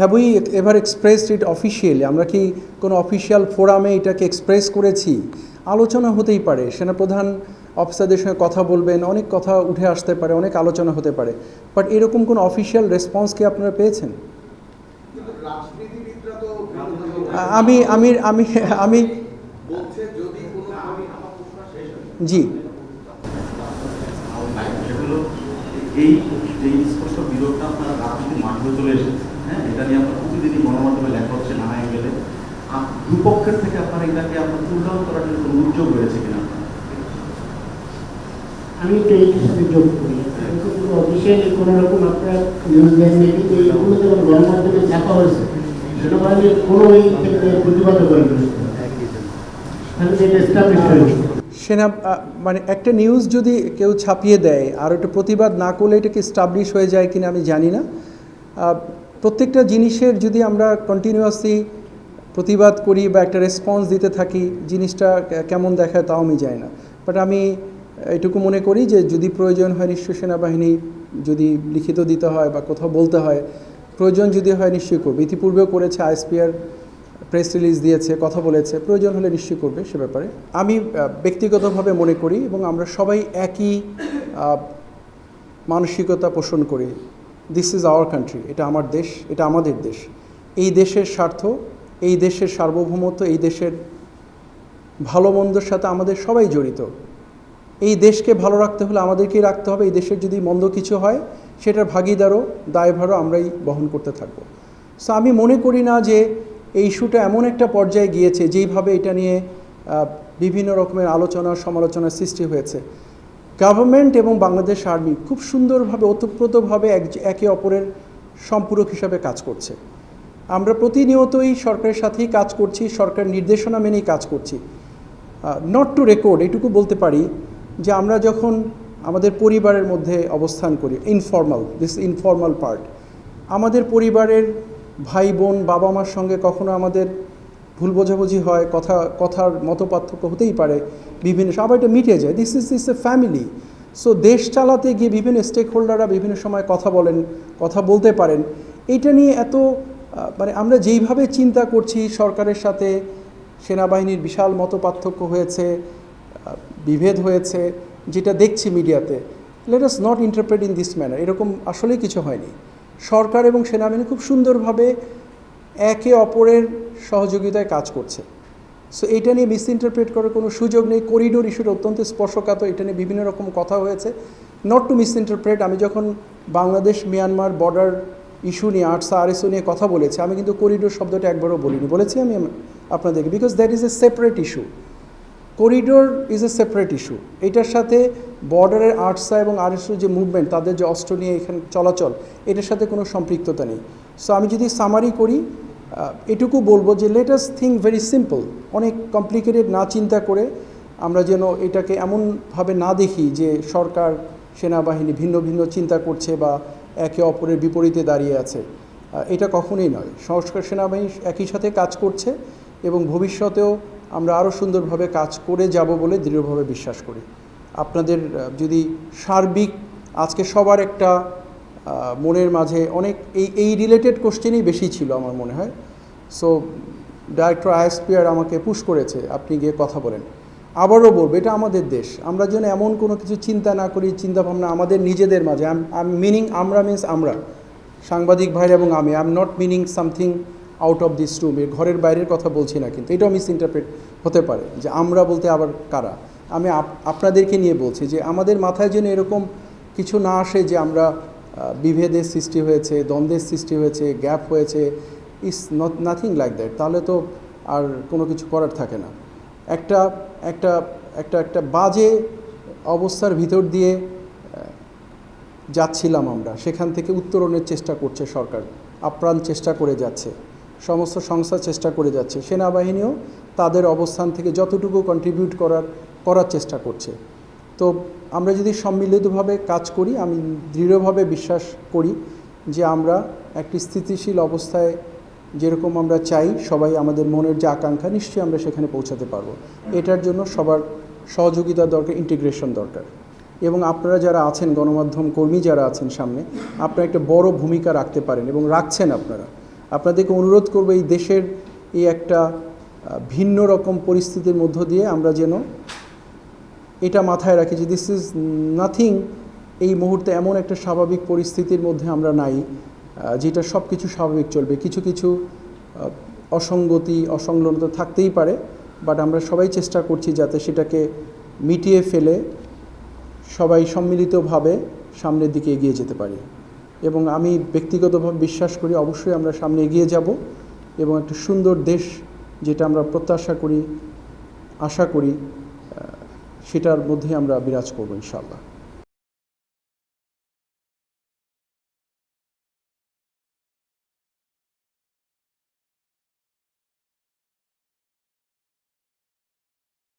Have we ever expressed it officially? আমরা কি কোনো অফিসিয়াল ফোরামে এটাকে এক্সপ্রেস করেছি? আলোচনা হতেই পারে, সেনাপ্রধান অফিসারদের সঙ্গে কথা বলবেন, অনেক কথা উঠে আসতে পারে, অনেক আলোচনা হতে পারে, বাট এরকম কোনো অফিসিয়াল রেসপন্স কি আপনারা পেয়েছেন? আমি আমি আমি আমি জি, এই স্পষ্ট বিরোধটা আপনারা রাজনীতির মাধ্যমে চলে এসেছে, হ্যাঁ, এটা নিয়ে আপনার প্রতিদিনই গণমাধ্যমে লেখা হচ্ছে নানা অ্যাঙ্গেলে। দুপক্ষের থেকে আপনারা এটাকে আপনার তুলনাও করার জন্য কোনো উদ্যোগ রয়েছে কিনা? আমি তো এইটার সাথে যোগ করি, অফিসিয়ালি কোনো রকম আপনার নিউজ দেননি, কিন্তু এইগুলো যখন গণমাধ্যমে ছাপা হয়েছে সেনাবাহিনীর কোনো এই ক্ষেত্রে প্রতিবাদ করেন, সেনা মানে একটা নিউজ যদি কেউ ছাপিয়ে দেয় আর একটা প্রতিবাদ না করলে এটাকে এস্টাবলিশ হয়ে যায় কিনা আমি জানি না। প্রত্যেকটা জিনিসের যদি আমরা কন্টিনিউয়াসলি প্রতিবাদ করি বা একটা রেসপন্স দিতে থাকি, জিনিসটা কেমন দেখায় তাও আমি জানি না। বাট আমি এটুকু মনে করি যে যদি প্রয়োজন হয় নিশ্চয়ই সেনাবাহিনী যদি লিখিত দিতে হয় বা কোথাও বলতে হয়, প্রয়োজন যদি হয় নিশ্চয়ই করবে। ইতিপূর্বেও করেছে, আইএসপিআর প্রেস রিলিজ দিয়েছে, কথা বলেছে, প্রয়োজন হলে নিশ্চয়ই করবে সে ব্যাপারে। আমি ব্যক্তিগতভাবে মনে করি এবং আমরা সবাই একই মানসিকতা পোষণ করি, দিস ইজ আওয়ার কান্ট্রি, এটা আমার দেশ, এটা আমাদের দেশ। এই দেশের স্বার্থ, এই দেশের সার্বভৌমত্ব, এই দেশের ভালো মন্দর সাথে আমাদের সবাই জড়িত। এই দেশকে ভালো রাখতে হলে আমাদেরকেই রাখতে হবে। এই দেশের যদি মন্দ কিছু হয় সেটার ভাগিদারও দায়ভারও আমরাই বহন করতে থাকব। সো আমি মনে করি না যে এই ইস্যুটা এমন একটা পর্যায়ে গিয়েছে যেইভাবে এটা নিয়ে বিভিন্ন রকমের আলোচনা সমালোচনার সৃষ্টি হয়েছে। গভর্নমেন্ট এবং বাংলাদেশ আর্মি খুব সুন্দরভাবে ওতপ্রোতভাবে একে অপরের সম্পূরক হিসাবে কাজ করছে। আমরা প্রতিনিয়তই সরকারের সাথেই কাজ করছি, সরকার নির্দেশনা মেনেই কাজ করছি। নট টু রেকর্ড এটুকু বলতে পারি যে আমরা যখন আমাদের পরিবারের মধ্যে অবস্থান করি, ইনফর্মাল পার্ট, আমাদের পরিবারের ভাই বোন বাবা মার সঙ্গে কখনো আমাদের ভুল বোঝাবুঝি হয়, কথার মতপার্থক্য হতেই পারে, বিভিন্ন সবাই এটা মিটে যায়। This is a family. So দেশ চালাতে গিয়ে বিভিন্ন স্টেক হোল্ডাররা বিভিন্ন সময় কথা বলতে পারেন। এইটা নিয়ে এত মানে আমরা যেইভাবে চিন্তা করছি, সরকারের সাথে সেনাবাহিনীর বিশাল মতপার্থক্য হয়েছে, বিভেদ হয়েছে, যেটা দেখছি মিডিয়াতে, let us not interpret in this manner. এরকম আসলেই কিছু হয়নি। সরকার এবং সেনাবাহিনী খুব সুন্দরভাবে একে অপরের সহযোগিতায় কাজ করছে। সো এইটা নিয়ে মিসইন্টারপ্রেট করার কোনো সুযোগ নেই। করিডোর ইস্যুটা অত্যন্ত স্পর্শকাতর, এটা নিয়ে বিভিন্ন রকম কথা হয়েছে। নট টু মিসইন্টারপ্রেট, আমি যখন বাংলাদেশ মিয়ানমার বর্ডার ইস্যু নিয়ে আরএসও নিয়ে কথা বলেছি, আমি কিন্তু করিডোর শব্দটা একবারও বলিনি, বলেছি আমি আপনাদেরকে, because that is a separate issue. Corridor is a separate issue. এটার সাথে বর্ডারের আরসা এবং আরএসও যে মুভমেন্ট, তাদের যে অস্ত্র নিয়ে এখানে চলাচল, এটার সাথে কোনো সম্পৃক্ততা নেই। সো আমি যদি সামারি করি, এটুকু বলবো যে let us think very simple, অনেক কমপ্লিকেটেড না চিন্তা করে আমরা যেন এটাকে এমনভাবে না দেখি যে সরকার সেনাবাহিনী ভিন্ন ভিন্ন চিন্তা করছে বা একে অপরের বিপরীতে দাঁড়িয়ে আছে। এটা কখনোই নয়। সংস্কার সেনাবাহিনী একই সাথে কাজ করছে এবং ভবিষ্যতেও আমরা আরও সুন্দরভাবে কাজ করে যাব বলে দৃঢ়ভাবে বিশ্বাস করি। আপনাদের যদি সার্বিক আজকে সবার একটা মনের মাঝে অনেক এই রিলেটেড কোশ্চেনই বেশি ছিল আমার মনে হয়। সো ডাইরেক্টর আইএসপিআর আমাকে পুশ করেছে, আপনি গিয়ে কথা বলেন। আবারও বলবো, এটা আমাদের দেশ, আমরা যেন এমন কোনো কিছু চিন্তা না করি, চিন্তাভাবনা আমাদের নিজেদের মাঝে। মিনিং আমরা মিনস আমরা সাংবাদিক ভাইরা এবং আমি am not meaning something out of this room, এর ঘরের বাইরের কথা বলছি না, কিন্তু এটাও মিসইন্টারপ্রেট হতে পারে যে আমরা বলতে আবার কারা। আমি আপনাদেরকে নিয়ে বলছি যে আমাদের মাথায় যেন এরকম কিছু না আসে যে আমরা বিভেদের সৃষ্টি হয়েছে, দ্বন্দ্বের সৃষ্টি হয়েছে, গ্যাপ হয়েছে, ইস নাথিং লাইক দ্যাট। তাহলে তো আর কোনো কিছু করার থাকে না। একটা একটা একটা একটা বাজে অবস্থার ভিতর দিয়ে যাচ্ছিলাম আমরা, সেখান থেকে উত্তরণের চেষ্টা করছে সরকার, আপ্রাণ চেষ্টা করে যাচ্ছে, সমস্ত সংস্থা চেষ্টা করে যাচ্ছে, সেনাবাহিনীও তাদের অবস্থান থেকে যতটুকু কন্ট্রিবিউট করার চেষ্টা করছে। তো আমরা যদি সম্মিলিতভাবে কাজ করি, আমি দৃঢ়ভাবে বিশ্বাস করি যে আমরা একটি স্থিতিশীল অবস্থায় যেরকম আমরা চাই, সবাই আমাদের মনের যে আকাঙ্ক্ষা, নিশ্চয়ই আমরা সেখানে পৌঁছাতে পারবো। এটার জন্য সবার সহযোগিতা দরকার, ইন্টিগ্রেশন দরকার। এবং আপনারা যারা আছেন, গণমাধ্যম কর্মী যারা আছেন সামনে, আপনারা একটা বড় ভূমিকা রাখতে পারেন এবং রাখছেন আপনারা। আপনাদেরকে অনুরোধ করব এই দেশের এই একটা ভিন্ন রকম পরিস্থিতির মধ্য দিয়ে আমরা যেন এটা মাথায় রাখি যে দিস ইজ নাথিং। এই মুহূর্তে এমন একটা স্বাভাবিক পরিস্থিতির মধ্যে আমরা নাই যেটা সব কিছু স্বাভাবিক চলবে। কিছু কিছু অসঙ্গতি অসংলগ্নতা থাকতেই পারে, বাট আমরা সবাই চেষ্টা করছি যাতে সেটাকে মিটিয়ে ফেলে সবাই সম্মিলিতভাবে সামনের দিকে এগিয়ে যেতে পারি। এবং আমি ব্যক্তিগতভাবে বিশ্বাস করি অবশ্যই আমরা সামনে এগিয়ে যাব এবং একটা সুন্দর দেশ যেটা আমরা প্রত্যাশা করি আশা করি সেটার মধ্যে আমরা বিরাজ করব ইনশাআল্লাহ।